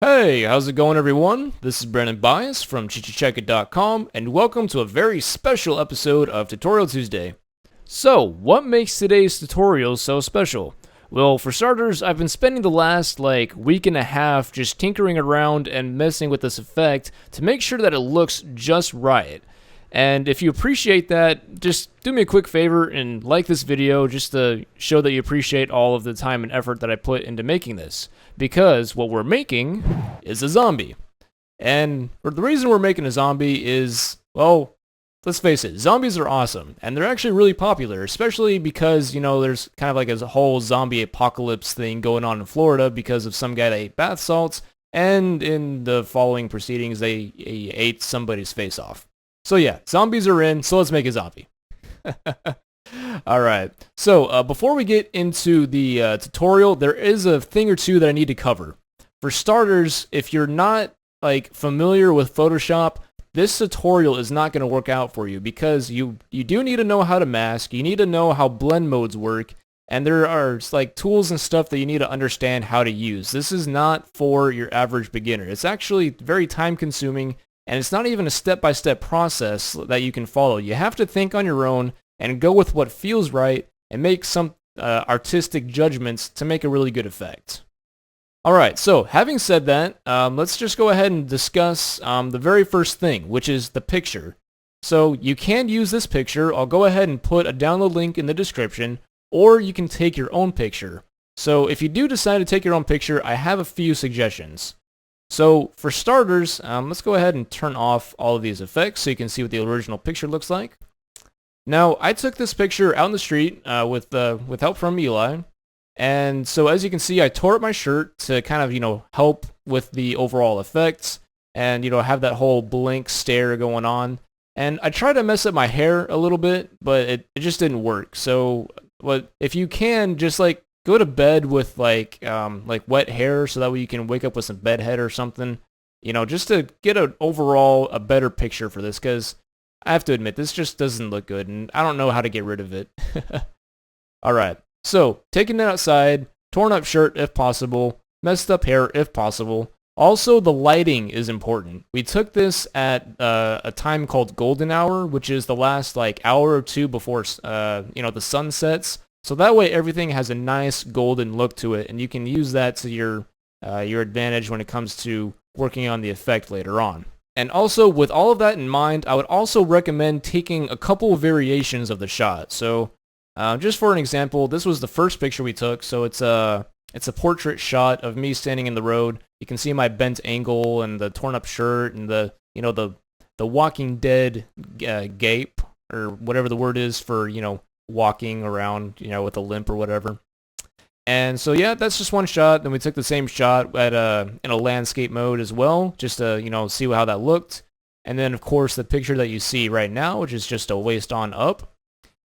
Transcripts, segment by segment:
Hey, how's it going everyone? This is Brandon Bias from chichichecka.com and welcome to a very special episode of Tutorial Tuesday. So, what makes today's tutorial so special? Well, for starters, I've been spending the last week and a half just tinkering around and messing with this effect to make sure that it looks just right. And if you appreciate that, just do me a quick favor and like this video just to show that you appreciate all of the time and effort that I put into making this. Because what we're making is a zombie. And the reason we're making a zombie is, well, let's face it, zombies are awesome. And they're actually really popular, especially because, there's kind of like a whole zombie apocalypse thing going on in Florida because of some guy that ate bath salts. And in the following proceedings, he ate somebody's face off. So yeah, zombies are in, so let's make a zombie. Alright, so before we get into the tutorial, there is a thing or two that I need to cover. For starters, if you're not familiar with Photoshop, this tutorial is not going to work out for you because you do need to know how to mask, you need to know how blend modes work, and there are tools and stuff that you need to understand how to use. This is not for your average beginner. It's actually very time consuming. And it's not even a step-by-step process that you can follow. You have to think on your own and go with what feels right and make some artistic judgments to make a really good effect. Alright, so having said that, let's just go ahead and discuss the very first thing, which is the picture. So you can use this picture. I'll go ahead and put a download link in the description, or you can take your own picture. So if you do decide to take your own picture, I have a few suggestions. So for starters, let's go ahead and turn off all of these effects so you can see what the original picture looks like. Now, I took this picture out in the street with help from Eli. And so as you can see, I tore up my shirt to kind of, help with the overall effects and, have that whole blank stare going on. And I tried to mess up my hair a little bit, but it just didn't work. So if you can, just go to bed with like wet hair so that way you can wake up with some bedhead or something, just to get a better picture for this, because I have to admit this just doesn't look good and I don't know how to get rid of it. Alright, so taking it outside, torn up shirt if possible, messed up hair if possible. Also, the lighting is important. We took this at a time called golden hour, which is the last hour or two before the sun sets. So that way everything has a nice golden look to it, and you can use that to your advantage when it comes to working on the effect later on. And also, with all of that in mind, I would also recommend taking a couple of variations of the shot. So just for an example, this was the first picture we took, so it's a portrait shot of me standing in the road. You can see my bent angle and the torn up shirt and the Walking Dead gape, or whatever the word is for, walking around, with a limp or whatever. And so yeah, that's just one shot. Then we took the same shot at in a landscape mode as well, just to see how that looked. And then of course the picture that you see right now, which is just a waist on up.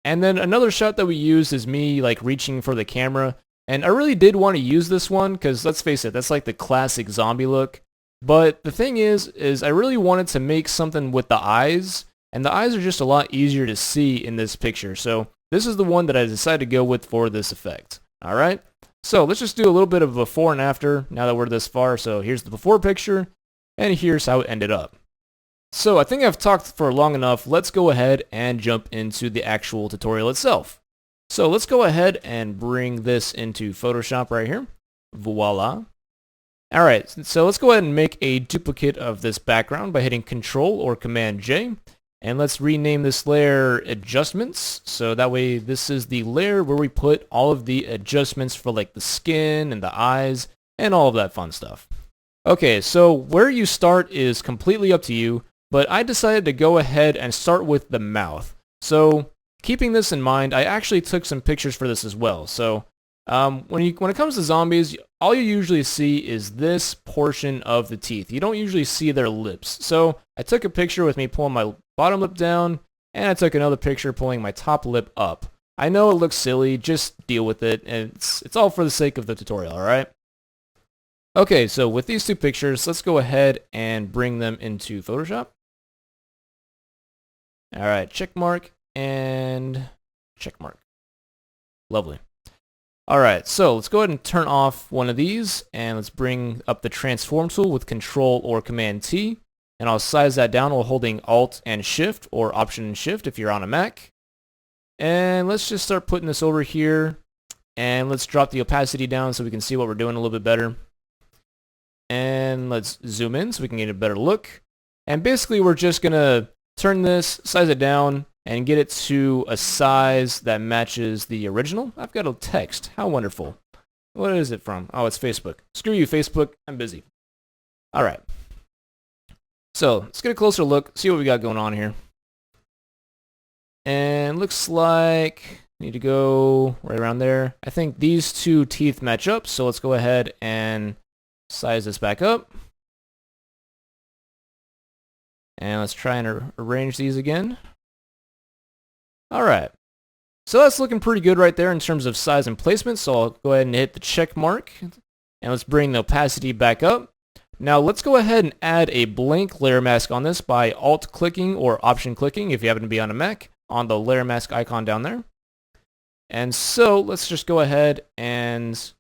And then another shot that we used is me reaching for the camera. And I really did want to use this one because let's face it, that's the classic zombie look. But the thing is I really wanted to make something with the eyes, and the eyes are just a lot easier to see in this picture. So this is the one that I decided to go with for this effect. Alright, so let's just do a little bit of before and after now that we're this far. So here's the before picture, and here's how it ended up. So I think I've talked for long enough. Let's go ahead and jump into the actual tutorial itself. So let's go ahead and bring this into Photoshop right here. Voila. Alright, so let's go ahead and make a duplicate of this background by hitting Control or Command J. And let's rename this layer Adjustments, so that way this is the layer where we put all of the adjustments for the skin and the eyes and all of that fun stuff. Okay, so where you start is completely up to you, but I decided to go ahead and start with the mouth. So keeping this in mind, I actually took some pictures for this as well. So when it comes to zombies, all you usually see is this portion of the teeth. You don't usually see their lips. So I took a picture with me pulling my bottom lip down, and I took another picture pulling my top lip up. I know it looks silly, just deal with it, and it's all for the sake of the tutorial, alright? Okay, so with these two pictures, let's go ahead and bring them into Photoshop. Alright, check mark and check mark. Lovely. Alright, so let's go ahead and turn off one of these, and let's bring up the transform tool with Control or Command T, and I'll size that down while holding Alt and Shift, or Option and Shift if you're on a Mac. And let's just start putting this over here, and let's drop the opacity down so we can see what we're doing a little bit better. And let's zoom in so we can get a better look. And basically we're just going to turn this, size it down, and get it to a size that matches the original. I've got a text. How wonderful. What is it from? Oh, it's Facebook. Screw you, Facebook. I'm busy. All right. So let's get a closer look, see what we got going on here. And looks like need to go right around there. I think these two teeth match up, so let's go ahead and size this back up. And let's try and arrange these again. All right. So that's looking pretty good right there in terms of size and placement, so I'll go ahead and hit the check mark. And let's bring the opacity back up. Now let's go ahead and add a blank layer mask on this by Alt-clicking or Option-clicking if you happen to be on a Mac on the layer mask icon down there. And so let's just go ahead and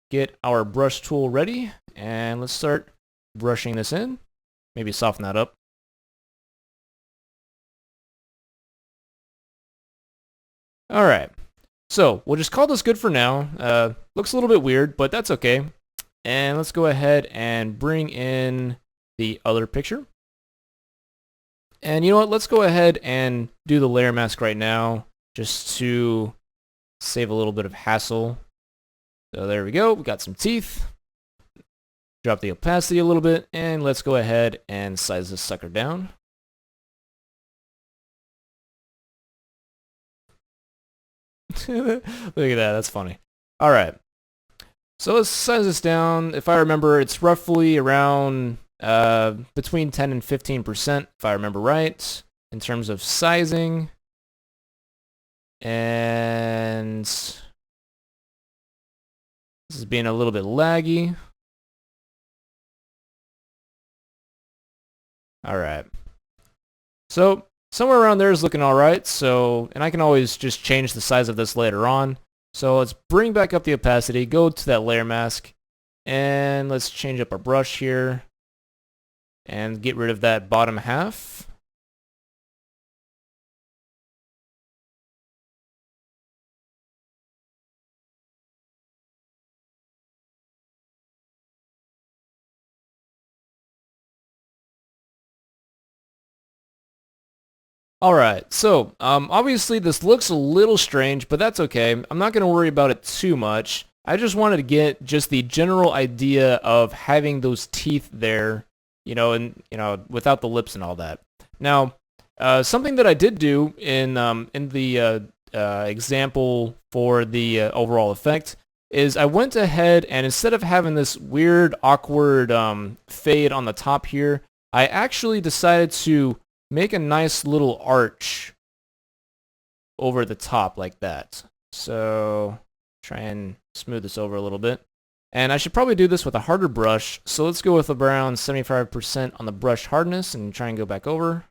get our brush tool ready, and let's start brushing this in. Maybe soften that up. All right, so we'll just call this good for now. Looks a little bit weird, but that's okay. And let's go ahead and bring in the other picture. And you know what, let's go ahead and do the layer mask right now, just to save a little bit of hassle. So there we go, we got some teeth. Drop the opacity a little bit, and let's go ahead and size this sucker down. Look at that, that's funny. Alright, so let's size this down. If I remember, it's roughly around between 10 and 15%, if I remember right, in terms of sizing. And this is being a little bit laggy. Alright, so somewhere around there is looking alright, so, and I can always just change the size of this later on. So let's bring back up the opacity, go to that layer mask, and let's change up our brush here, and get rid of that bottom half. Alright, so obviously this looks a little strange, but that's okay. I'm not going to worry about it too much. I just wanted to get just the general idea of having those teeth there, and without the lips and all that. Now, something that I did do in the example for the overall effect is I went ahead and instead of having this weird, awkward fade on the top here, I actually decided to make a nice little arch over the top like that. So try and smooth this over a little bit. And I should probably do this with a harder brush. So let's go with around 75% on the brush hardness and try and go back over.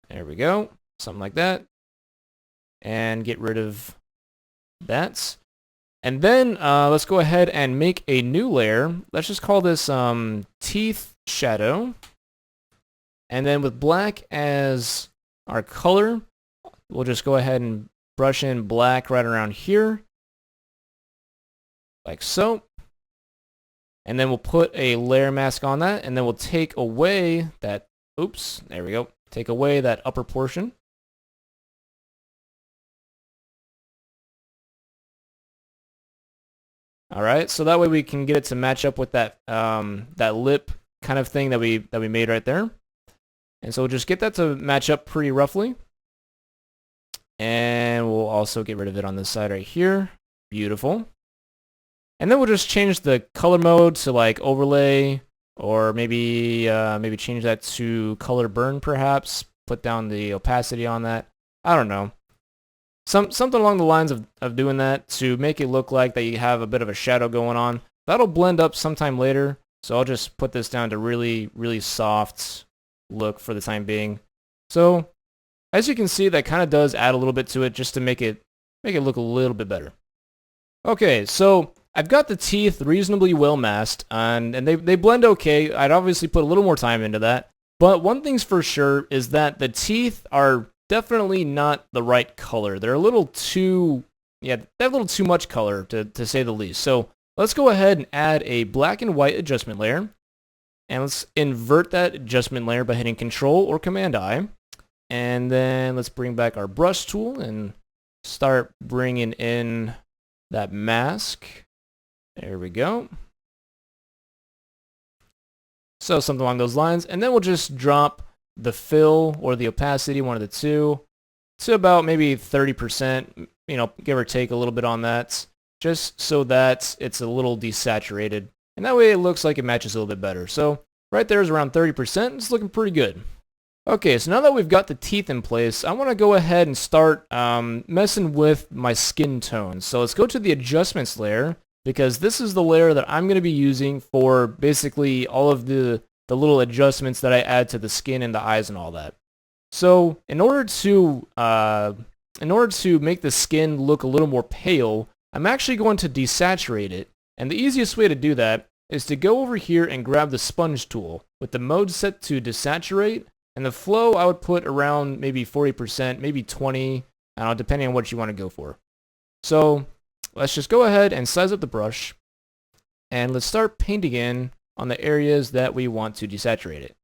There we go. Something like that. And get rid of that. And then let's go ahead and make a new layer. Let's just call this teeth shadow. And then with black as our color, we'll just go ahead and brush in black right around here. Like so. And then we'll put a layer mask on that, and then we'll take away that, oops, there we go. Take away that upper portion. All right, so that way we can get it to match up with that that lip kind of thing that we made right there. And so we'll just get that to match up pretty roughly. And we'll also get rid of it on this side right here. Beautiful. And then we'll just change the color mode to like overlay, or maybe change that to color burn perhaps. Put down the opacity on that. I don't know. Something along the lines of doing that to make it look like that you have a bit of a shadow going on. That'll blend up sometime later. So I'll just put this down to really, really soft look for the time being. So as you can see, that kind of does add a little bit to it just to make it look a little bit better. Okay, so I've got the teeth reasonably well masked, and they blend okay. I'd obviously put a little more time into that. But one thing's for sure is that the teeth are definitely not the right color. They're a little too, yeah, they have a little too much color to say the least. So let's go ahead and add a black and white adjustment layer. And let's invert that adjustment layer by hitting Control or Command I. And then let's bring back our brush tool and start bringing in that mask. There we go. So something along those lines. And then we'll just drop the fill or the opacity, one of the two, to about maybe 30%, give or take a little bit on that, just so that it's a little desaturated. And that way it looks like it matches a little bit better. So right there is around 30%. It's looking pretty good. Okay, so now that we've got the teeth in place, I want to go ahead and start messing with my skin tone. So let's go to the adjustments layer, because this is the layer that I'm going to be using for basically all of the little adjustments that I add to the skin and the eyes and all that. So in order to make the skin look a little more pale, I'm actually going to desaturate it. And the easiest way to do that is to go over here and grab the sponge tool with the mode set to desaturate. And the flow I would put around maybe 40%, maybe 20, I don't know, depending on what you want to go for. So let's just go ahead and size up the brush. And let's start painting in on the areas that we want to desaturate it.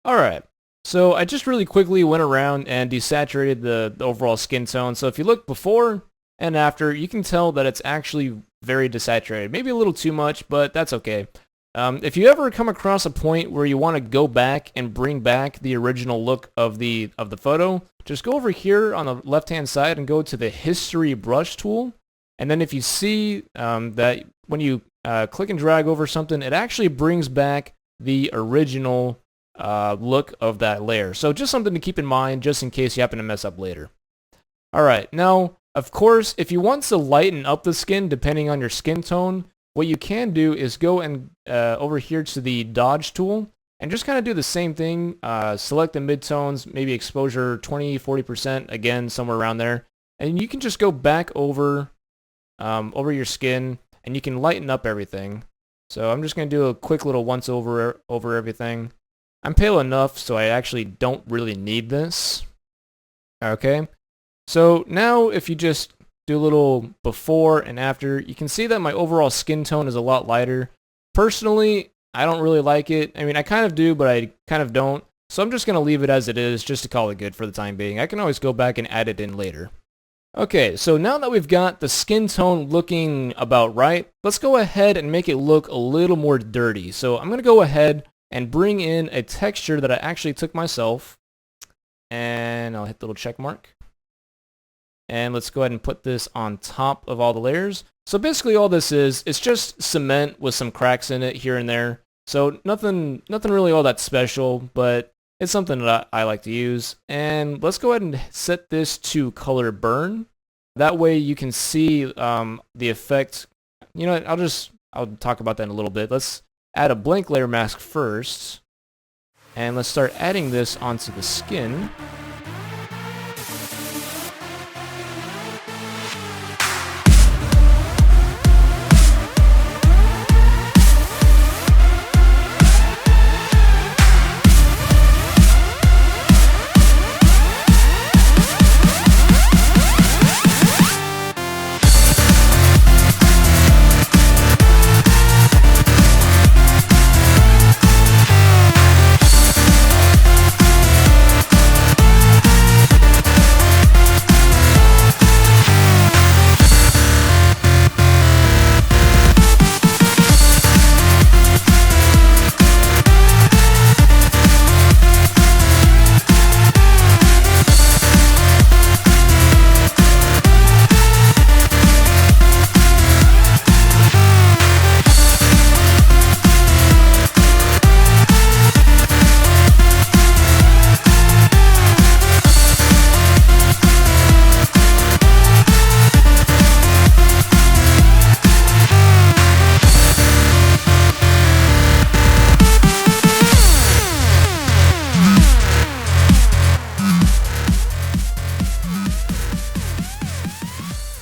Alright, so I just really quickly went around and desaturated the overall skin tone. So if you look before and after, you can tell that it's actually very desaturated. Maybe a little too much, but that's okay. If you ever come across a point where you want to go back and bring back the original look of the photo, just go over here on the left-hand side and go to the History Brush tool. And then if you see that when you click and drag over something, it actually brings back the original look of that layer. So just something to keep in mind just in case you happen to mess up later. Alright, now of course if you want to lighten up the skin depending on your skin tone, what you can do is go and over here to the Dodge tool and just kind of do the same thing. Select the midtones, maybe exposure 20-40%, again somewhere around there, and you can just go back over your skin and you can lighten up everything. So I'm just going to do a quick little once over everything. I'm pale enough, so I actually don't really need this. Okay, so now if you just do a little before and after, you can see that my overall skin tone is a lot lighter. Personally, I don't really like it. I mean, I kind of do, but I kind of don't. So I'm just going to leave it as it is, just to call it good for the time being. I can always go back and add it in later. Okay, so now that we've got the skin tone looking about right, let's go ahead and make it look a little more dirty. So I'm going to go ahead and bring in a texture that I actually took myself, and I'll hit the little check mark. And let's go ahead and put this on top of all the layers. So basically all this is, it's just cement with some cracks in it here and there. So nothing really all that special, but it's something that I like to use. And let's go ahead and set this to color burn. That way you can see the effect. You know what, I'll talk about that in a little bit. Let's add a blank layer mask first, and let's start adding this onto the skin.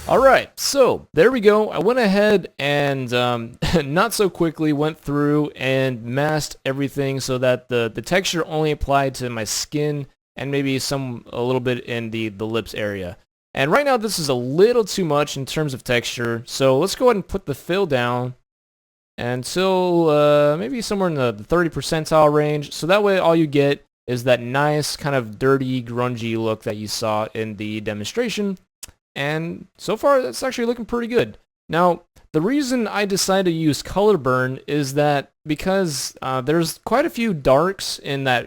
Alright, so there we go. I went ahead and not so quickly went through and masked everything so that the texture only applied to my skin and maybe a little bit in the lips area. And right now this is a little too much in terms of texture, so let's go ahead and put the fill down until maybe somewhere in the 30 percentile range, so that way all you get is that nice kind of dirty, grungy look that you saw in the demonstration. And so far, that's actually looking pretty good. Now, the reason I decided to use color burn is that because there's quite a few darks in that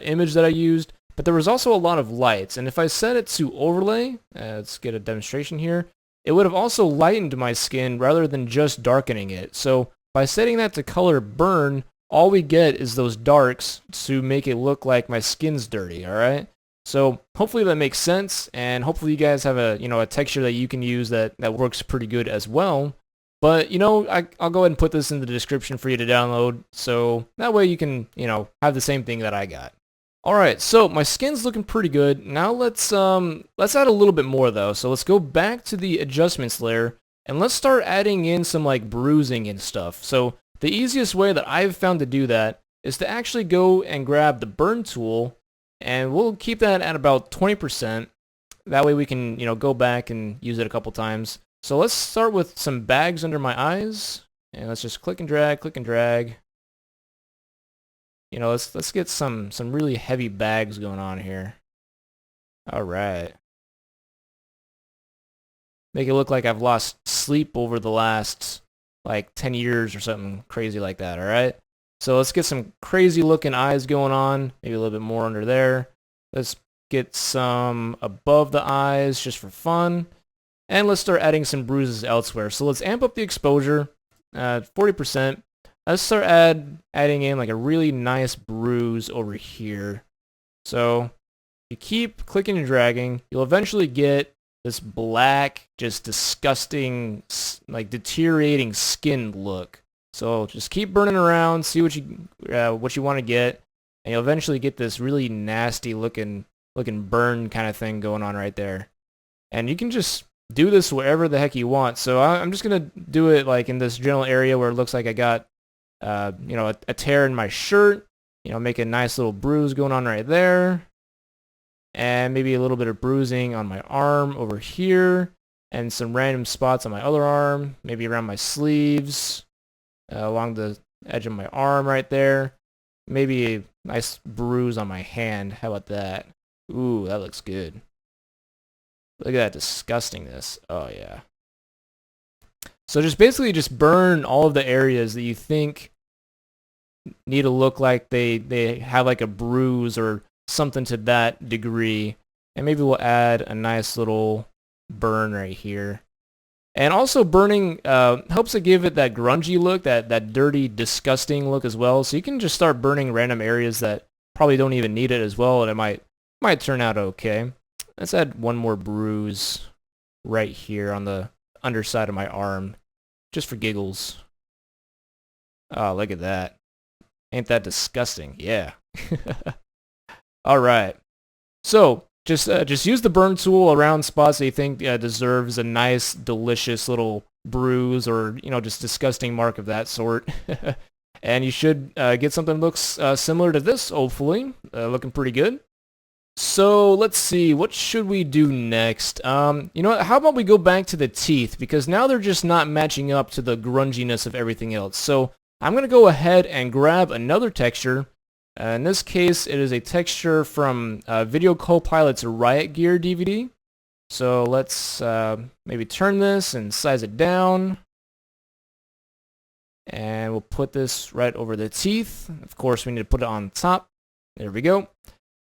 image that I used, but there was also a lot of lights. And if I set it to overlay, let's get a demonstration here, it would have also lightened my skin rather than just darkening it. So by setting that to color burn, all we get is those darks to make it look like my skin's dirty, all right? So hopefully that makes sense, and hopefully you guys have a texture that you can use that works pretty good as well. But I'll go ahead and put this in the description for you to download, so that way you can have the same thing that I got. All right, so my skin's looking pretty good. Now let's add a little bit more though. So let's go back to the adjustments layer and let's start adding in some like bruising and stuff. So the easiest way that I've found to do that is to actually go and grab the burn tool. And we'll keep that at about 20%. That way we can, go back and use it a couple times. So let's start with some bags under my eyes. And let's just click and drag, click and drag. Let's get some really heavy bags going on here. All right. Make it look like I've lost sleep over the last, like, 10 years or something crazy like that, all right? So let's get some crazy looking eyes going on, maybe a little bit more under there. Let's get some above the eyes just for fun. And let's start adding some bruises elsewhere. So let's amp up the exposure, 40%. Let's start adding in like a really nice bruise over here. So you keep clicking and dragging, you'll eventually get this black, just disgusting, like deteriorating skin look. So just keep burning around, see what you want to get, and you'll eventually get this really nasty looking burn kind of thing going on right there. And you can just do this wherever the heck you want. So I'm just gonna do it like in this general area where it looks like I got a tear in my shirt. Make a nice little bruise going on right there, and maybe a little bit of bruising on my arm over here, and some random spots on my other arm, maybe around my sleeves. Along the edge of my arm right there. Maybe a nice bruise on my hand. How about that? Ooh, that looks good. Look at that disgustingness. Oh, yeah. So basically burn all of the areas that you think need to look like they have like a bruise or something to that degree. And maybe we'll add a nice little burn right here. And also burning helps to give it that grungy look, that dirty, disgusting look as well. So you can just start burning random areas that probably don't even need it as well, and it might turn out okay. Let's add one more bruise right here on the underside of my arm, just for giggles. Oh, look at that. Ain't that disgusting? Yeah. All right. So just use the burn tool around spots that you think deserves a nice, delicious little bruise or, just disgusting mark of that sort. And you should get something that looks similar to this, hopefully. Looking pretty good. So let's see, what should we do next? You know what, how about we go back to the teeth, because now they're just not matching up to the grunginess of everything else. So I'm going to go ahead and grab another texture. In this case, it is a texture from Video Copilot's Riot Gear DVD. So let's maybe turn this and size it down. And we'll put this right over the teeth. Of course, we need to put it on top. There we go.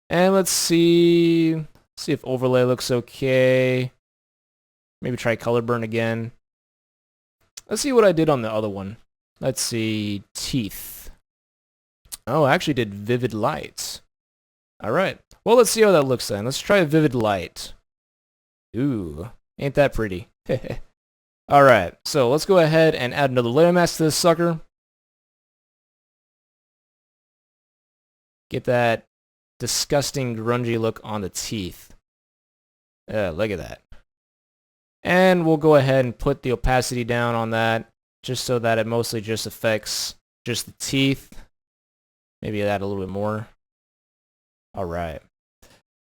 And let's see if overlay looks okay. Maybe try color burn again. Let's see what I did on the other one. Let's see, teeth. Oh, I actually did vivid light. All right. Well, let's see how that looks then. Let's try a vivid light. Ooh, ain't that pretty? All right. So let's go ahead and add another layer mask to this sucker. Get that disgusting grungy look on the teeth. Look at that. And we'll go ahead and put the opacity down on that, just so that it mostly just affects just the teeth. Maybe add a little bit more. All right.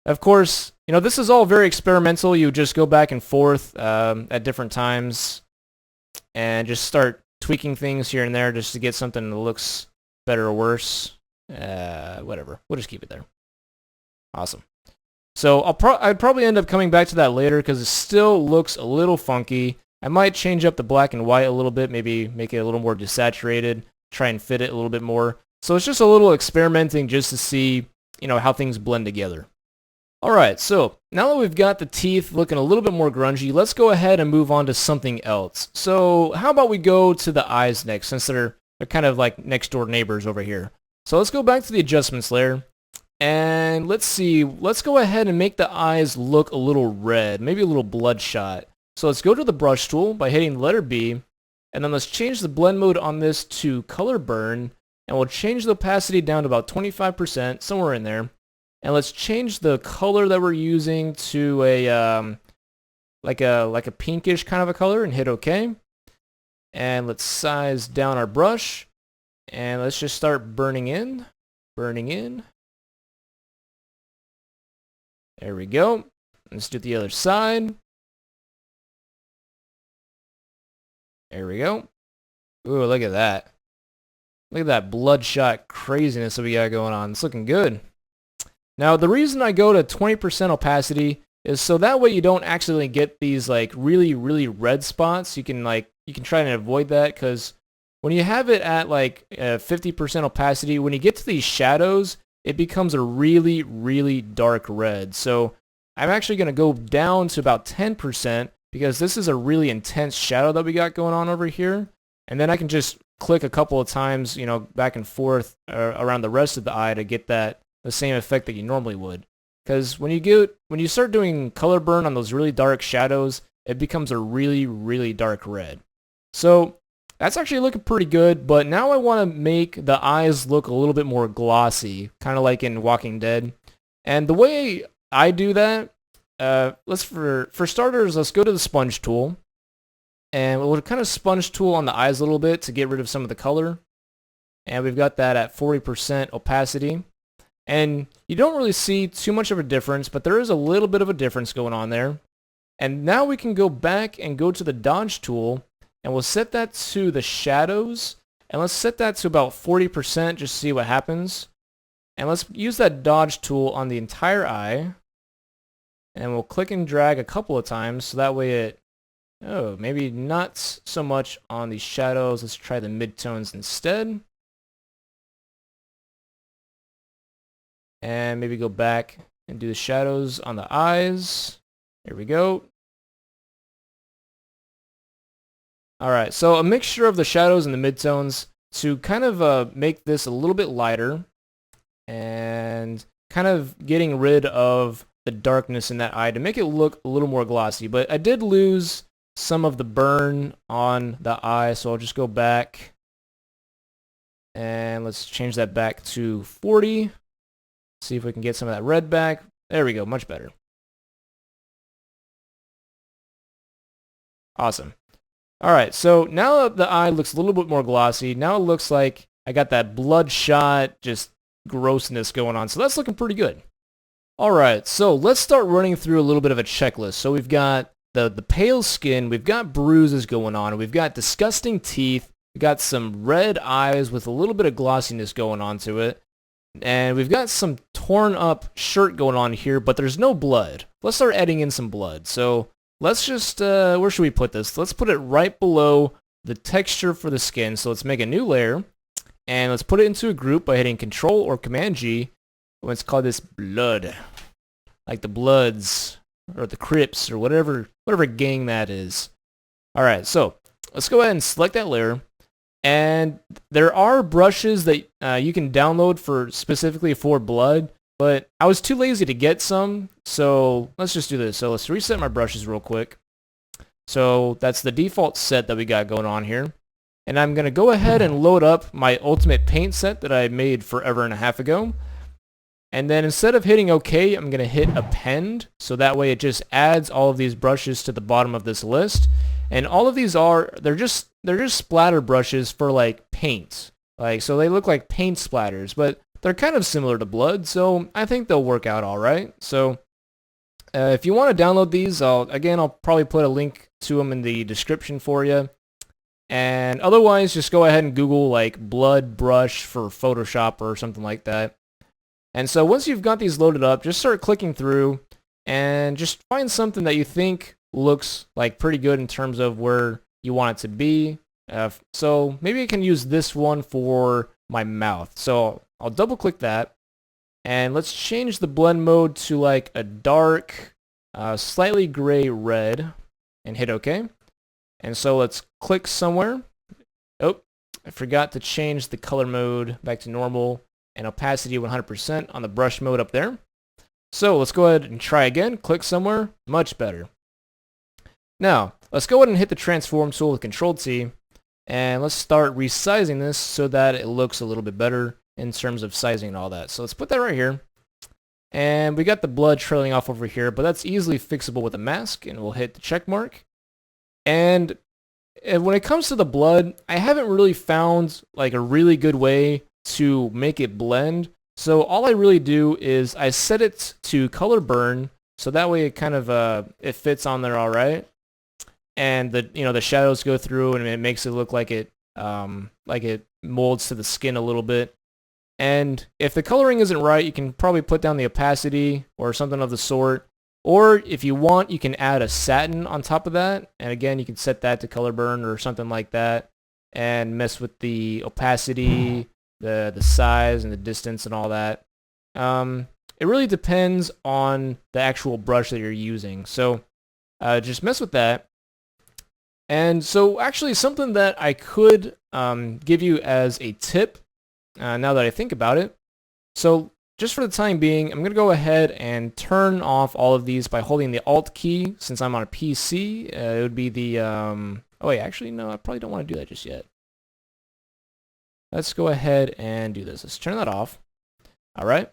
Of course, you know, this is all very experimental. You just go back and forth at different times and just start tweaking things here and there just to get something that looks better or worse. Whatever. We'll just keep it there. Awesome. So I'd probably end up coming back to that later because it still looks a little funky. I might change up the black and white a little bit, maybe make it a little more desaturated, try and fit it a little bit more. So it's just a little experimenting just to see, you know, how things blend together. Alright, so now that we've got the teeth looking a little bit more grungy, let's go ahead and move on to something else. So how about we go to the eyes next, since they're kind of like next door neighbors over here. So let's go back to the adjustments layer, and let's see, let's go ahead and make the eyes look a little red, maybe a little bloodshot. So let's go to the brush tool by hitting the letter B, and then let's change the blend mode on this to color burn, and we'll change the opacity down to about 25%, somewhere in there. And let's change the color that we're using to a like a pinkish kind of a color and hit OK. And let's size down our brush and let's just start burning in. There we go. Let's do the other side. There we go. Ooh, look at that. Look at that bloodshot craziness that we got going on. It's looking good. Now, the reason I go to 20% opacity is so that way you don't actually get these like really, really red spots. You can try and avoid that, because when you have it at like 50% opacity, when you get to these shadows, it becomes a really, really dark red. So I'm actually going to go down to about 10% because this is a really intense shadow that we got going on over here. And then I can just click a couple of times, you know, back and forth around the rest of the eye to get the same effect that you normally would. Because when you start doing color burn on those really dark shadows, it becomes a really, really dark red. So that's actually looking pretty good, but now I want to make the eyes look a little bit more glossy, kind of like in Walking Dead. And the way I do that, for starters, let's go to the sponge tool. And we'll kind of sponge tool on the eyes a little bit to get rid of some of the color. And we've got that at 40% opacity. And you don't really see too much of a difference, but there is a little bit of a difference going on there. And now we can go back and go to the dodge tool, and we'll set that to the shadows. And let's set that to about 40% just to see what happens. And let's use that dodge tool on the entire eye. And we'll click and drag a couple of times so that way maybe not so much on the shadows. Let's try the midtones instead. And maybe go back and do the shadows on the eyes. There we go. Alright, so a mixture of the shadows and the midtones to kind of make this a little bit lighter and kind of getting rid of the darkness in that eye to make it look a little more glossy. But I did lose some of the burn on the eye, so I'll just go back and let's change that back to 40. See if we can get some of that red back. There we go, much better. Awesome. Alright, so now that the eye looks a little bit more glossy, now it looks like I got that bloodshot, just grossness going on. So that's looking pretty good. Alright, so let's start running through a little bit of a checklist. So we've got the pale skin, we've got bruises going on, we've got disgusting teeth, we've got some red eyes with a little bit of glossiness going on to it. And we've got some torn up shirt going on here, but there's no blood. Let's start adding in some blood. So let's just, where should we put this? Let's put it right below the texture for the skin. So let's make a new layer, and let's put it into a group by hitting Control or Command G. Let's call this blood, like the Bloods or the Crips or whatever gang that is. All right, so let's go ahead and select that layer. And there are brushes that you can download specifically for blood, but I was too lazy to get some, so let's just do this. So let's reset my brushes real quick. So that's the default set that we got going on here. And I'm going to go ahead and load up my Ultimate Paint set that I made forever and a half ago. And then instead of hitting OK, I'm going to hit append. So that way it just adds all of these brushes to the bottom of this list. And all of these they're just splatter brushes for like paint. Like, so they look like paint splatters, but they're kind of similar to blood. So I think they'll work out all right. So if you want to download these, I'll probably put a link to them in the description for you. And otherwise, just go ahead and Google like blood brush for Photoshop or something like that. And so once you've got these loaded up, just start clicking through and just find something that you think looks like pretty good in terms of where you want it to be. So maybe I can use this one for my mouth. So I'll double click that. And let's change the blend mode to like a dark, slightly gray red and hit OK. And so let's click somewhere. Oh, I forgot to change the color mode back to normal and opacity 100% on the brush mode up there. So let's go ahead and try again. Click somewhere. Much better. Now, let's go ahead and hit the transform tool with Control-T. And let's start resizing this so that it looks a little bit better in terms of sizing and all that. So let's put that right here. And we got the blood trailing off over here, but that's easily fixable with a mask. And we'll hit the check mark. And when it comes to the blood, I haven't really found like a really good way to make it blend. So all I really do is I set it to color burn, so that way it kind of it fits on there all right. And the shadows go through and it makes it look like it molds to the skin a little bit. And if the coloring isn't right, you can probably put down the opacity or something of the sort. Or if you want, you can add a satin on top of that. And again, you can set that to color burn or something like that and mess with the opacity, the size and the distance and all that. It really depends on the actual brush that you're using. So just mess with that. And so actually something that I could give you as a tip now that I think about it. So just for the time being, I'm going to go ahead and turn off all of these by holding the Alt key. Since I'm on a PC, it would be the... oh wait, actually no, I probably don't want to do that just yet. Let's go ahead and do this. Let's turn that off. All right.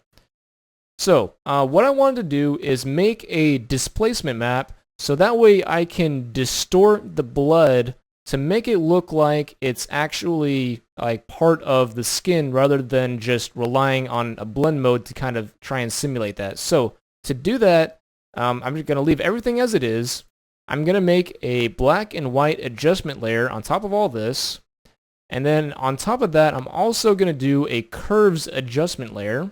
So what I wanted to do is make a displacement map so that way I can distort the blood to make it look like it's actually like part of the skin rather than just relying on a blend mode to kind of try and simulate that. So to do that, I'm just going to leave everything as it is. I'm going to make a black and white adjustment layer on top of all this. And then on top of that, I'm also going to do a curves adjustment layer.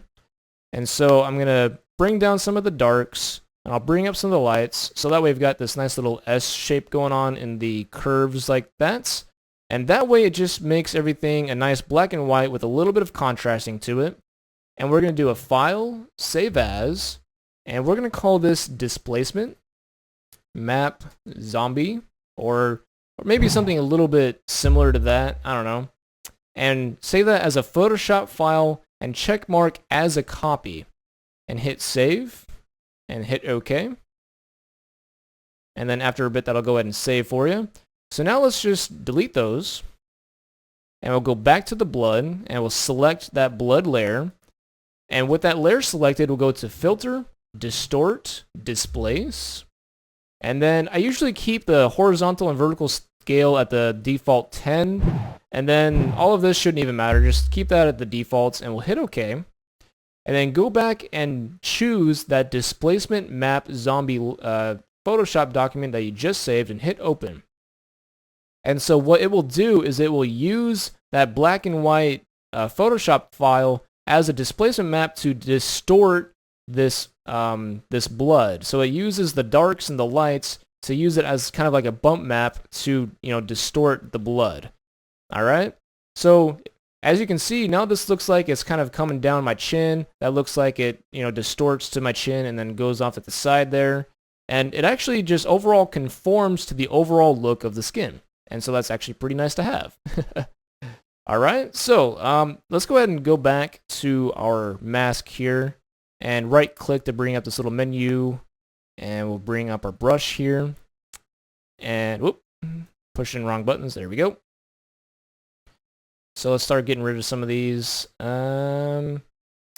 And so I'm going to bring down some of the darks, and I'll bring up some of the lights. So that way we've got this nice little S shape going on in the curves like that. And that way it just makes everything a nice black and white with a little bit of contrasting to it. And we're going to do a file, save as, and we're going to call this displacement map zombie, or maybe something a little bit similar to that. I don't know. And save that as a Photoshop file and check mark as a copy. And hit save. And hit OK. And then after a bit, that'll go ahead and save for you. So now let's just delete those. And we'll go back to the blood. And we'll select that blood layer. And with that layer selected, we'll go to Filter, Distort, Displace. And then I usually keep the horizontal and vertical scale at the default 10. And then all of this shouldn't even matter. Just keep that at the defaults and we'll hit OK. And then go back and choose that displacement map zombie Photoshop document that you just saved and hit open. And so what it will do is it will use that black and white Photoshop file as a displacement map to distort this this blood. So it uses the darks and the lights to use it as kind of like a bump map to, distort the blood. All right. So as you can see, now this looks like it's kind of coming down my chin. That looks like it, distorts to my chin and then goes off at the side there. And it actually just overall conforms to the overall look of the skin. And so that's actually pretty nice to have. All right, so let's go ahead and go back to our mask here and right click to bring up this little menu. And we'll bring up our brush here. And whoop, pushing wrong buttons. There we go. So let's start getting rid of some of these.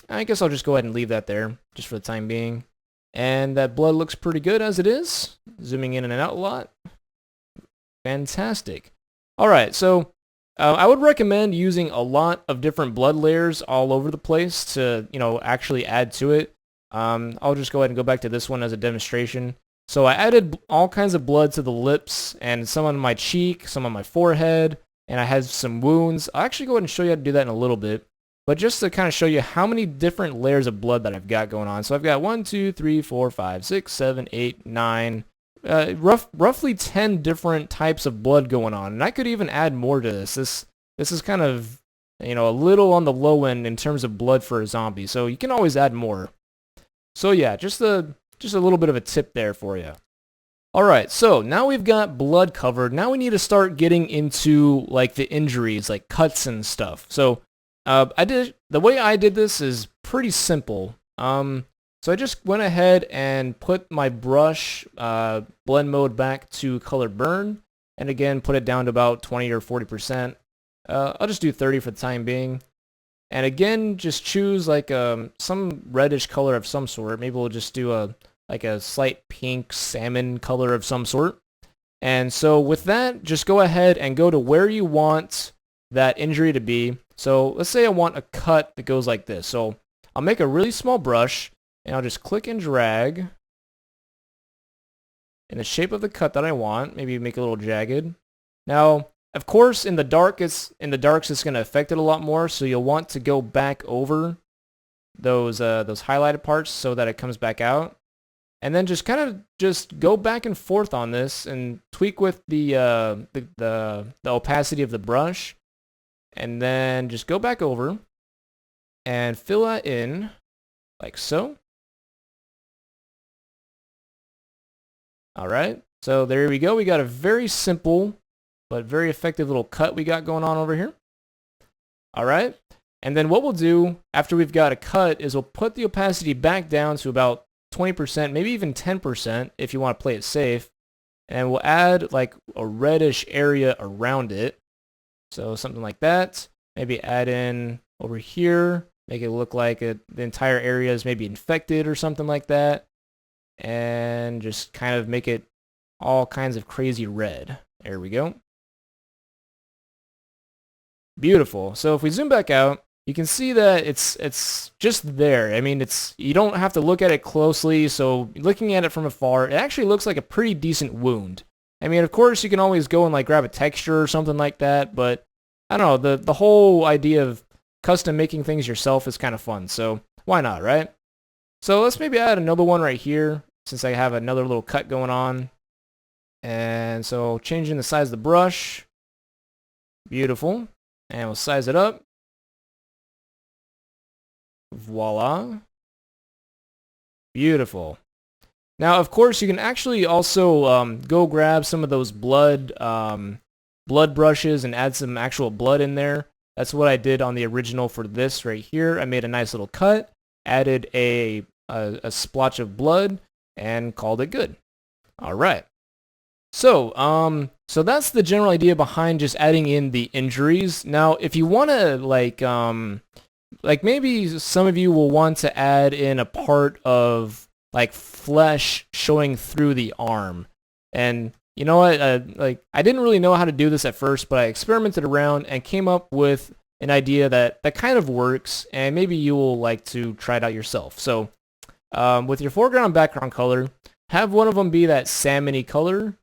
I guess I'll just go ahead and leave that there, just for the time being. And that blood looks pretty good as it is. Zooming in and out a lot. Fantastic. Alright, so I would recommend using a lot of different blood layers all over the place to, actually add to it. I'll just go ahead and go back to this one as a demonstration. So I added all kinds of blood to the lips and some on my cheek, some on my forehead, and I had some wounds. I'll actually go ahead and show you how to do that in a little bit. But just to kind of show you how many different layers of blood that I've got going on. So I've got 1, 2, 3, 4, 5, 6, 7, 8, 9, roughly 10 different types of blood going on. And I could even add more to this. This is kind of, a little on the low end in terms of blood for a zombie. So you can always add more. So yeah, just a little bit of a tip there for you. Alright, so now we've got blood covered. Now we need to start getting into like the injuries, like cuts and stuff. So the way I did this is pretty simple. So I just went ahead and put my brush blend mode back to color burn, and again put it down to about 20 or 40%. I'll just do 30 for the time being. And again, just choose like some reddish color of some sort. Maybe we'll just do a slight pink salmon color of some sort. And so with that, just go ahead and go to where you want that injury to be. So let's say I want a cut that goes like this. So I'll make a really small brush and I'll just click and drag in the shape of the cut that I want. Maybe make it a little jagged. Now, of course, in the darks it's going to affect it a lot more. So you'll want to go back over those highlighted parts so that it comes back out. And then just kind of just go back and forth on this and tweak with the opacity of the brush. And then just go back over and fill that in like so. Alright, so there we go. We got a very simple but very effective little cut we got going on over here. Alright, and then what we'll do after we've got a cut is we'll put the opacity back down to about 20%, maybe even 10% if you want to play it safe. And we'll add like a reddish area around it. So something like that. Maybe add in over here. Make it look like the entire area is maybe infected or something like that. And just kind of make it all kinds of crazy red. There we go. Beautiful. So if we zoom back out, you can see that it's just there. I mean, you don't have to look at it closely. So looking at it from afar, it actually looks like a pretty decent wound. I mean, of course, you can always go and like grab a texture or something like that, but I don't know, the whole idea of custom making things yourself is kind of fun, so why not, right? So let's maybe add another one right here, since I have another little cut going on. And so changing the size of the brush. Beautiful. And we'll size it up. Voila. Beautiful. Now, of course, you can actually also go grab some of those blood brushes and add some actual blood in there. That's what I did on the original for this right here. I made a nice little cut, added a splotch of blood, and called it good. All right. So, so that's the general idea behind just adding in the injuries. Now, if you want to like maybe some of you will want to add in a part of like flesh showing through the arm. And you know what, I didn't really know how to do this at first, but I experimented around and came up with an idea that kind of works, and maybe you will like to try it out yourself. So with your foreground and background color, have one of them be that salmon-y color,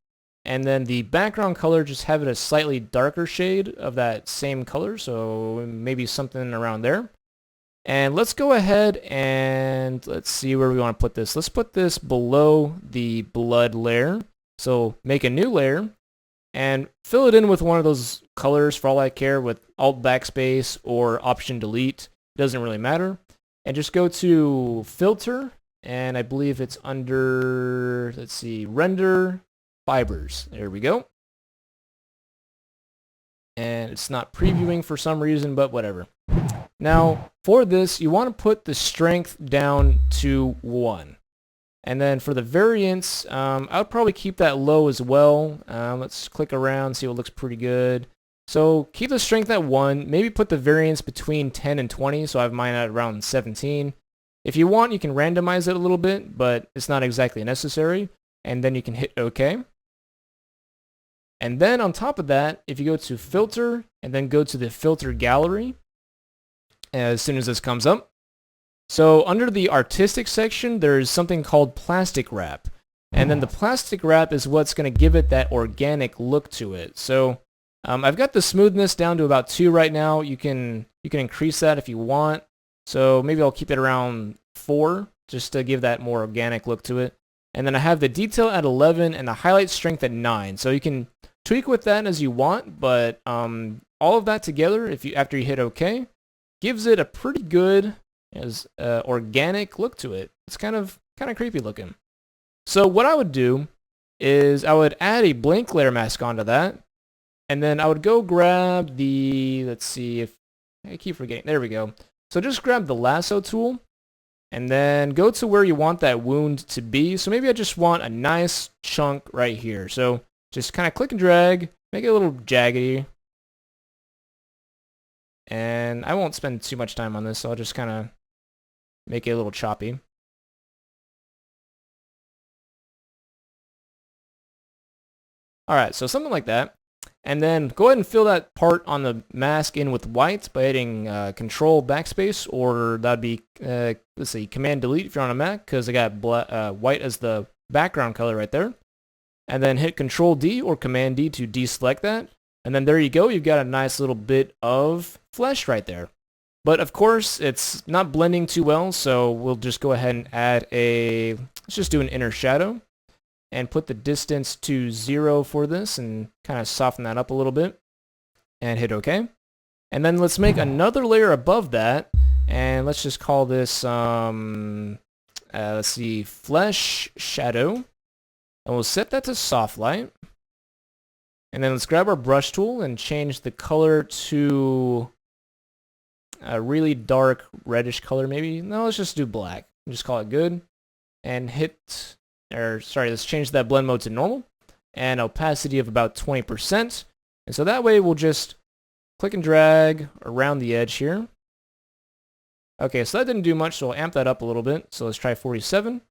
and then the background color, just have it a slightly darker shade of that same color, so maybe something around there. And let's go ahead and let's see where we want to put this. Let's put this below the blood layer. So make a new layer and fill it in with one of those colors for all I care, with Alt Backspace or Option Delete. It doesn't really matter. And just go to Filter, and I believe it's under, let's see, Render Fibers. There we go. And it's not previewing for some reason, but whatever. Now, for this, you want to put the strength down to 1. And then for the variance, I would probably keep that low as well. Let's click around, see what looks pretty good. So keep the strength at 1, maybe put the variance between 10 and 20, so I have mine at around 17. If you want, you can randomize it a little bit, but it's not exactly necessary. And then you can hit OK. And then on top of that, if you go to Filter, and then go to the Filter Gallery, as soon as this comes up. So under the Artistic section, there's something called Plastic Wrap. And then the Plastic Wrap is what's going to give it that organic look to it. So I've got the smoothness down to about 2 right now. You can increase that if you want. So maybe I'll keep it around 4 just to give that more organic look to it. And then I have the detail at 11 and the highlight strength at 9. So you can tweak with that as you want, but all of that together, after you hit OK, gives it a pretty good organic look to it. It's kind of creepy looking. So what I would do is I would add a blank layer mask onto that, and then I would go grab the, let's see if I keep forgetting. There we go. So just grab the lasso tool, and then go to where you want that wound to be. So maybe I just want a nice chunk right here. So just kind of click and drag, make it a little jaggedy. And I won't spend too much time on this, so I'll just kind of make it a little choppy. Alright, so something like that. And then go ahead and fill that part on the mask in with white by hitting Control Backspace, or that'd be, let's see, Command Delete if you're on a Mac, because I got white as the background color right there. And then hit Control D or Command D to deselect that. And then there you go, you've got a nice little bit of flesh right there. But of course, it's not blending too well, so we'll just go ahead and add let's just do an inner shadow. And put the distance to 0 for this and kind of soften that up a little bit. And hit OK. And then let's make another layer above that. And let's just call this, let's see, Flesh Shadow. And we'll set that to Soft Light. And then let's grab our brush tool and change the color to a really dark reddish color maybe. No, let's just do black. Just call it good. And let's change that blend mode to normal. And opacity of about 20%. And so that way we'll just click and drag around the edge here. Okay, so that didn't do much, so I'll amp that up a little bit. So let's try 47.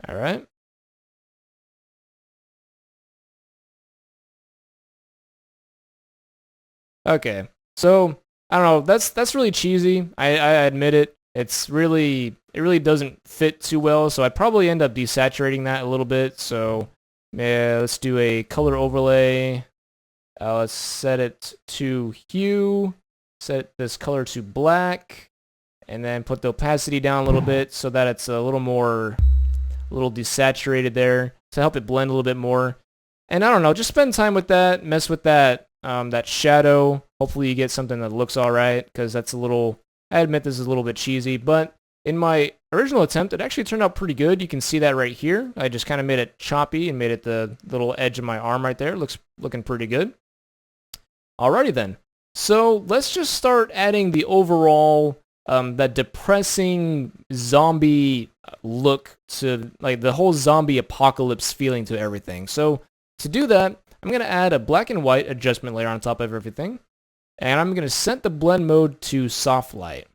All right. Okay, so I don't know. That's really cheesy. I admit it. It really doesn't fit too well. So I'd probably end up desaturating that a little bit. So yeah, let's do a color overlay. Let's set it to hue. Set this color to black, and then put the opacity down a little bit so that it's a little desaturated there to help it blend a little bit more. And I don't know, just spend time with that, mess with that that shadow. Hopefully you get something that looks all right, because that's I admit this is a little bit cheesy, but in my original attempt, it actually turned out pretty good. You can see that right here. I just kind of made it choppy and made it the little edge of my arm right there. Looking pretty good. Alrighty then. So let's just start adding the overall that depressing zombie look to, like, the whole zombie apocalypse feeling to everything. So to do that, I'm going to add a black and white adjustment layer on top of everything. And I'm going to set the blend mode to soft light.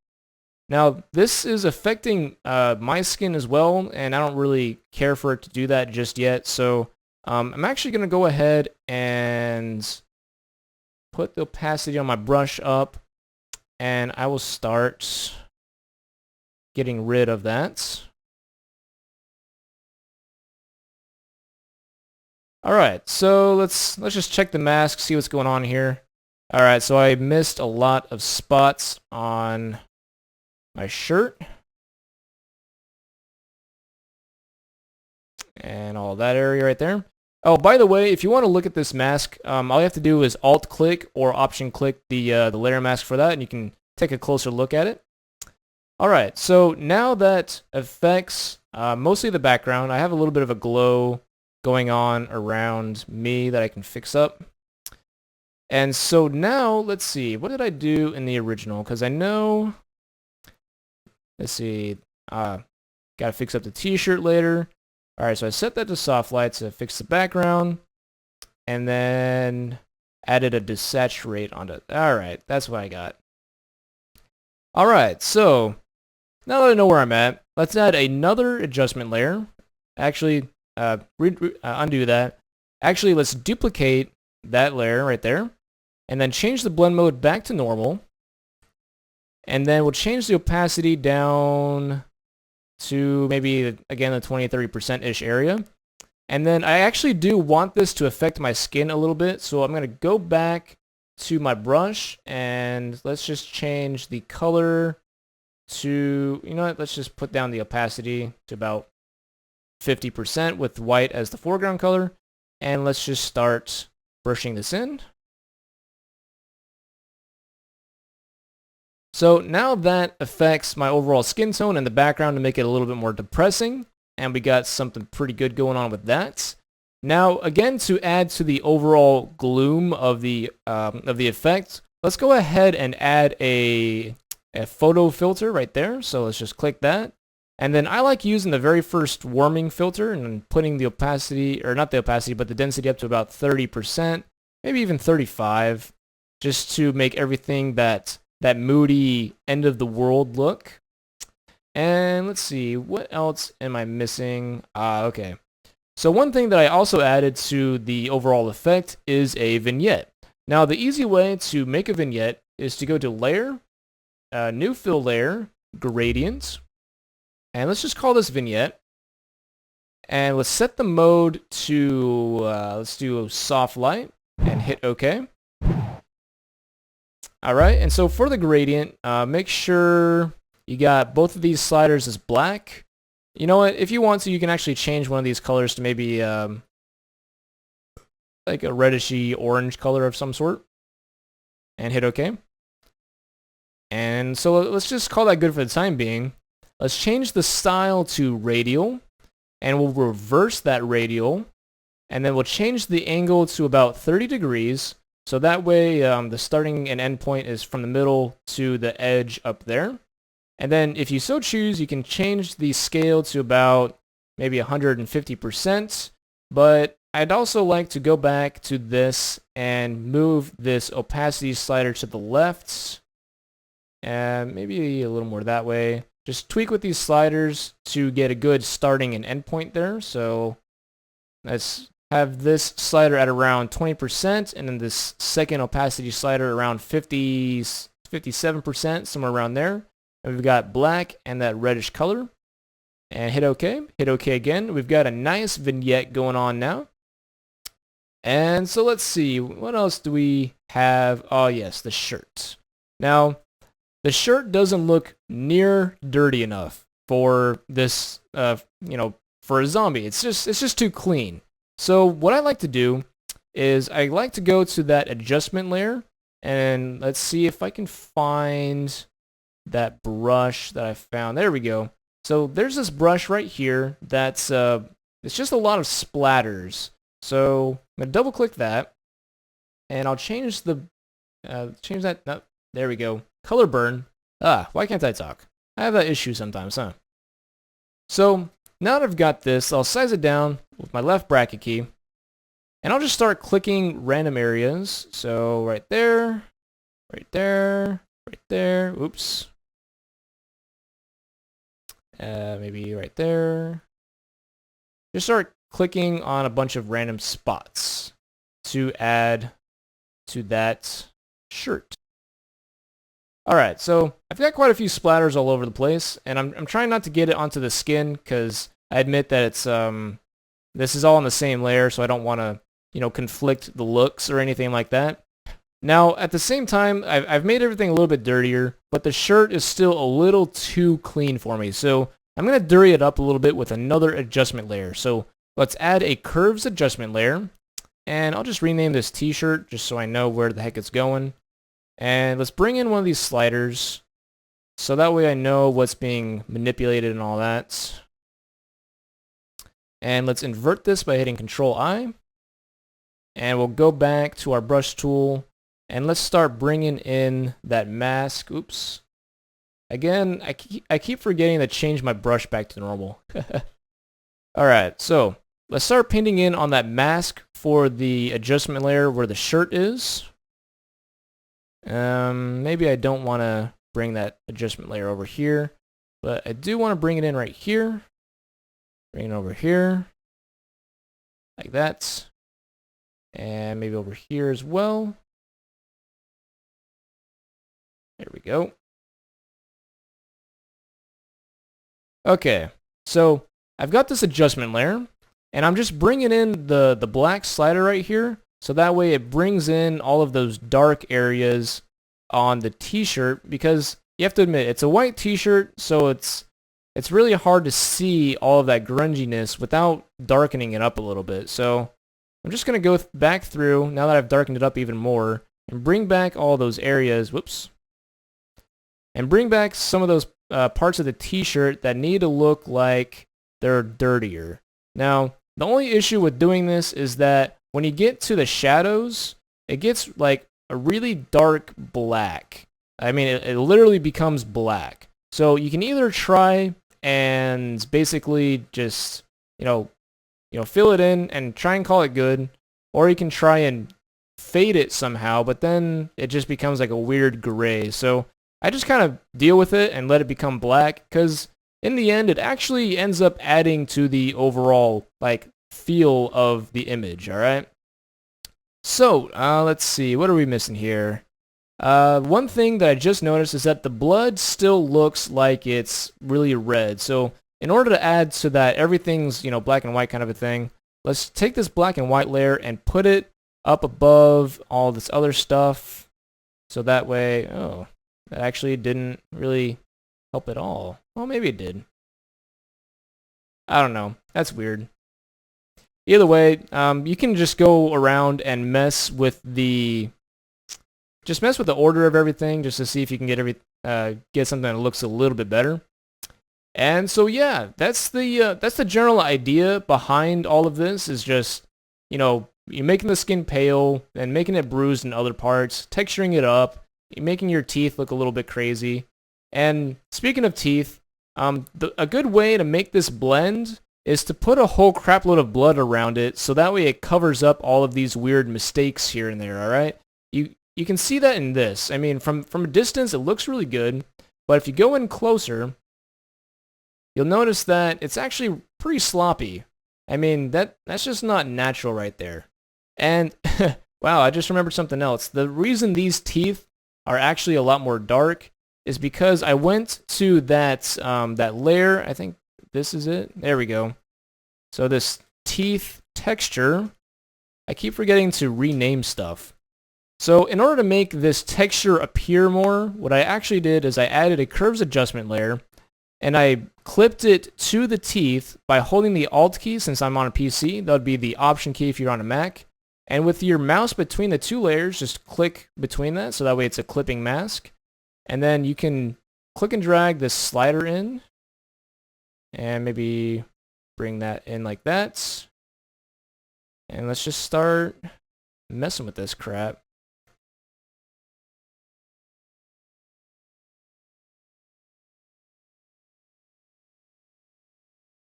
Now, this is affecting my skin as well, and I don't really care for it to do that just yet. So I'm actually going to go ahead and put the opacity on my brush up, and I will start getting rid of that. Alright, so let's just check the mask, see what's going on here. Alright, so I missed a lot of spots on my shirt. And all that area right there. Oh, by the way, if you want to look at this mask, all you have to do is Alt-click or Option-click the layer mask for that, and you can take a closer look at it. Alright, so now that affects mostly the background, I have a little bit of a glow going on around me that I can fix up. And so now, let's see, what did I do in the original? Because I know, let's see, Gotta fix up the t-shirt later. Alright, so I set that to soft light to fix the background. And then added a desaturate onto it. Alright, that's what I got. Alright, so now that I know where I'm at, let's add another adjustment layer. Actually, undo that. Actually, let's duplicate that layer right there. And then change the blend mode back to normal. And then we'll change the opacity down to maybe, again, the 20-30%-ish area. And then I actually do want this to affect my skin a little bit. So I'm going to go back to my brush and let's just change the color to, you know what, let's just put down the opacity to about 50% with white as the foreground color. And let's just start brushing this in. So now that affects my overall skin tone in the background to make it a little bit more depressing. And we got something pretty good going on with that. Now, again, to add to the overall gloom of the effect, let's go ahead and add a photo filter right there. So let's just click that. And then I like using the very first warming filter and putting the opacity, or not the opacity, but the density up to about 30%, maybe even 35, just to make everything that moody end of the world look. And let's see, what else am I missing? Okay. So one thing that I also added to the overall effect is a vignette. Now the easy way to make a vignette is to go to Layer, New Fill Layer, Gradient, and let's just call this Vignette. And let's set the mode to, let's do Soft Light and hit OK. Alright, and so for the gradient, make sure you got both of these sliders as black. You know what, if you want to, you can actually change one of these colors to maybe like a reddishy orange color of some sort. And hit OK. And so let's just call that good for the time being. Let's change the style to radial. And we'll reverse that radial. And then we'll change the angle to about 30 degrees. So that way the starting and end point is from the middle to the edge up there. And then if you so choose, you can change the scale to about maybe 150%. But I'd also like to go back to this and move this opacity slider to the left. And maybe a little more that way. Just tweak with these sliders to get a good starting and end point there. So let's have this slider at around 20%, and then this second opacity slider around 57%, somewhere around there. And we've got black and that reddish color. And hit OK. Hit OK again. We've got a nice vignette going on now. And so let's see, what else do we have? Oh yes, the shirt. Now, the shirt doesn't look near dirty enough for this, for a zombie. It's just too clean. So what I like to do is I like to go to that adjustment layer, and let's see if I can find that brush that I found. There we go. So there's this brush right here that's it's just a lot of splatters. So I'm gonna double click that, and I'll change the change that. No, there we go. Color burn. Why can't I talk? I have that issue sometimes, huh? So now that I've got this, I'll size it down with my left bracket key, and I'll just start clicking random areas. So right there, right there, right there. Oops. Maybe right there. Just start clicking on a bunch of random spots to add to that shirt. Alright, so I've got quite a few splatters all over the place, and I'm trying not to get it onto the skin because I admit that it's this is all on the same layer, so I don't want to, conflict the looks or anything like that. Now, at the same time, I've made everything a little bit dirtier, but the shirt is still a little too clean for me, so I'm going to dirty it up a little bit with another adjustment layer. So let's add a curves adjustment layer, and I'll just rename this t-shirt just so I know where the heck it's going. And let's bring in one of these sliders so that way I know what's being manipulated and all that. And let's invert this by hitting Control-I. And we'll go back to our brush tool, and let's start bringing in that mask. Oops. Again, I keep forgetting to change my brush back to normal. Alright, so let's start painting in on that mask for the adjustment layer where the shirt is. Maybe I don't want to bring that adjustment layer over here, but I do want to bring it in right here. Bring it over here, like that. And maybe over here as well. There we go. Okay, so I've got this adjustment layer, and I'm just bringing in the black slider right here, so that way it brings in all of those dark areas on the t-shirt, because you have to admit, it's a white t-shirt, so it's really hard to see all of that grunginess without darkening it up a little bit. So I'm just going to go back through, now that I've darkened it up even more, and bring back all those areas, and bring back some of those parts of the t-shirt that need to look like they're dirtier. Now, the only issue with doing this is that when you get to the shadows, it gets like a really dark black. I mean, it literally becomes black. So you can either try and basically just, fill it in and try and call it good, or you can try and fade it somehow, but then it just becomes like a weird gray. So I just kind of deal with it and let it become black, because in the end, it actually ends up adding to the overall feel of the image, all right? So, let's see, what are we missing here? One thing that I just noticed is that the blood still looks like it's really red. So in order to add to that everything's, black and white kind of a thing, let's take this black and white layer and put it up above all this other stuff. So that way, that actually didn't really help at all. Well, maybe it did. I don't know. That's weird. Either way, you can just go around and mess with the order of everything, just to see if you can get something that looks a little bit better. And so yeah, that's the general idea behind all of this. Is just you're making the skin pale and making it bruised in other parts, texturing it up, making your teeth look a little bit crazy. And speaking of teeth, a good way to make this blend is to put a whole crap load of blood around it, so that way it covers up all of these weird mistakes here and there, alright? You can see that in this. I mean, from a distance, it looks really good, but if you go in closer, you'll notice that it's actually pretty sloppy. I mean, that's just not natural right there. And, wow, I just remembered something else. The reason these teeth are actually a lot more dark is because I went to that layer. I think this is it. There we go. So this teeth texture, I keep forgetting to rename stuff. So in order to make this texture appear more, what I actually did is I added a curves adjustment layer, and I clipped it to the teeth by holding the Alt key. Since I'm on a PC, that would be the Option key if you're on a Mac. And with your mouse between the two layers, just click between that, so that way it's a clipping mask. And then you can click and drag this slider in, and maybe bring that in like that. And let's just start messing with this crap.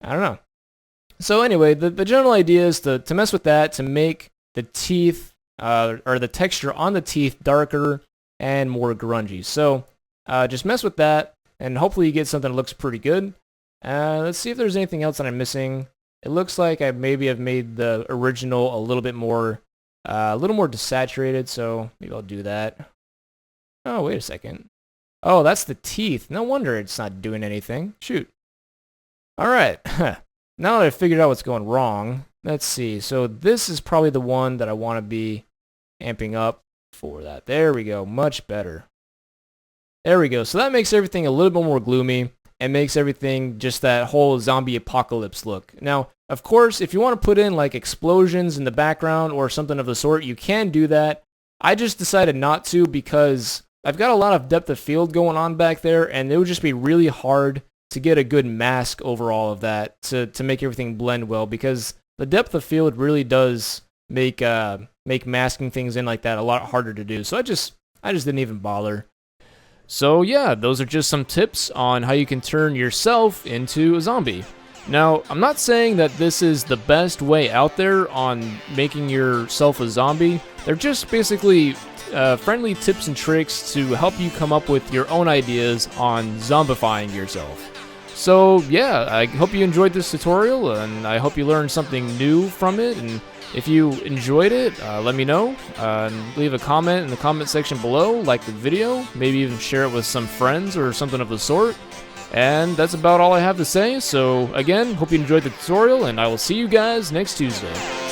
I don't know. So anyway, the general idea is to mess with that, to make the teeth, or the texture on the teeth darker and more grungy. So just mess with that, and hopefully you get something that looks pretty good. Let's see if there's anything else that I'm missing. It looks like I maybe have made the original a little bit more, desaturated, so maybe I'll do that. Oh, wait a second. Oh, that's the teeth. No wonder it's not doing anything. Shoot. Alright, now that I've figured out what's going wrong, let's see. So this is probably the one that I want to be amping up for that. There we go, much better. There we go. So that makes everything a little bit more gloomy and makes everything just that whole zombie apocalypse look. Now, of course, if you want to put in like explosions in the background or something of the sort, you can do that. I just decided not to because I've got a lot of depth of field going on back there, and it would just be really hard to get a good mask over all of that to make everything blend well, because the depth of field really does make masking things in like that a lot harder to do. So I just didn't even bother. So yeah, those are just some tips on how you can turn yourself into a zombie. Now, I'm not saying that this is the best way out there on making yourself a zombie. They're just basically friendly tips and tricks to help you come up with your own ideas on zombifying yourself. So yeah, I hope you enjoyed this tutorial, and I hope you learned something new from it. And if you enjoyed it, let me know. And leave a comment in the comment section below, like the video, maybe even share it with some friends or something of the sort. And that's about all I have to say. So again, hope you enjoyed the tutorial, and I will see you guys next Tuesday.